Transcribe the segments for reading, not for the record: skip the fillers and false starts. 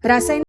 रासायनिक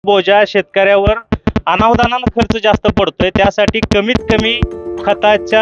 बोजा शेतकऱ्यावर अनावधानानं खर्च जास्त पडतोय, त्यासाठी कमीत कमी खताच्या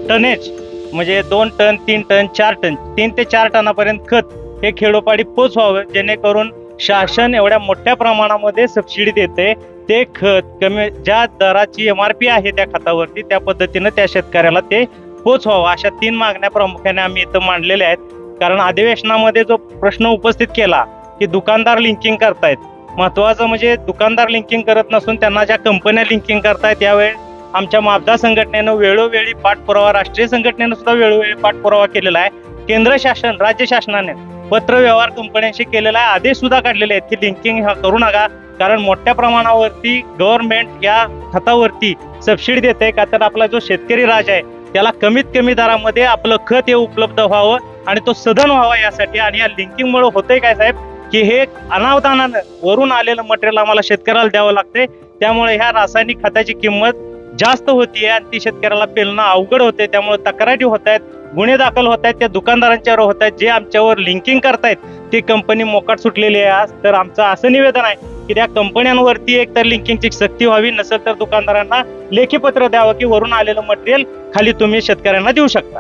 टनेज म्हणजे 2 टन 3 टन 4 टन 3 ते 4 टनापर्यंत खत हे खेडोपाडी पोचवावं, जेणेकरून शासन एवढ्या मोठ्या प्रमाणामध्ये सबसिडी देते. ते खत कमी ज्या दराची MRP आहे त्या खतावरती त्या पद्धतीनं त्या शेतकऱ्याला ते पोचवावं, अशा 3 मागण्या प्रामुख्याने आम्ही इथं मांडलेल्या आहेत. कारण अधिवेशनामध्ये जो प्रश्न उपस्थित केला की दुकानदार लिंकिंग करतायत, महत्वाचं म्हणजे दुकानदार लिंकिंग करत नसून त्यांना ज्या कंपन्या लिंकिंग करतायत, यावेळी आमच्या मापदा संघटनेनं वेळोवेळी पाठपुरावा, राष्ट्रीय संघटनेनं सुद्धा वेळोवेळी पाठपुरावा केलेला आहे. केंद्र शासन राज्य शासनाने पत्र व्यवहार कंपन्यांशी केलेला आहे, आदेश सुद्धा काढलेले आहेत की लिंकिंग करू नका, कारण मोठ्या प्रमाणावरती गव्हर्नमेंट या खतावरती सबसिडी देते का, तर आपला जो शेतकरी राज आहे त्याला कमीत कमी दरामध्ये आपलं खत हे उपलब्ध व्हावं आणि तो सधन व्हावा यासाठी. आणि या लिंकिंगमुळे होतंय काय साहेब की हे अनावधानानं वरून आलेलं मटेरियल आम्हाला शेतकऱ्याला द्यावं लागते, त्यामुळे ह्या रासायनिक खताची किंमत जास्त होतीये आणि ती शेतकऱ्याला पेलणं अवघड होते. त्यामुळे तक्रारी होत आहेत, गुन्हे दाखल होत आहेत, त्या दुकानदारांच्यावर होत आहेत, जे आमच्यावर लिंकिंग करतायत ती कंपनी मोकाट सुटलेली आहे. तर आमचं असं निवेदन आहे की त्या कंपन्यांवरती एक तर लिंकिंगची सक्ती व्हावी, नसेल तर दुकानदारांना लेखी पत्र द्यावं की वरून आलेलं मटेरियल खाली तुम्ही शेतकऱ्यांना देऊ शकता.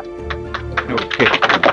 ओके.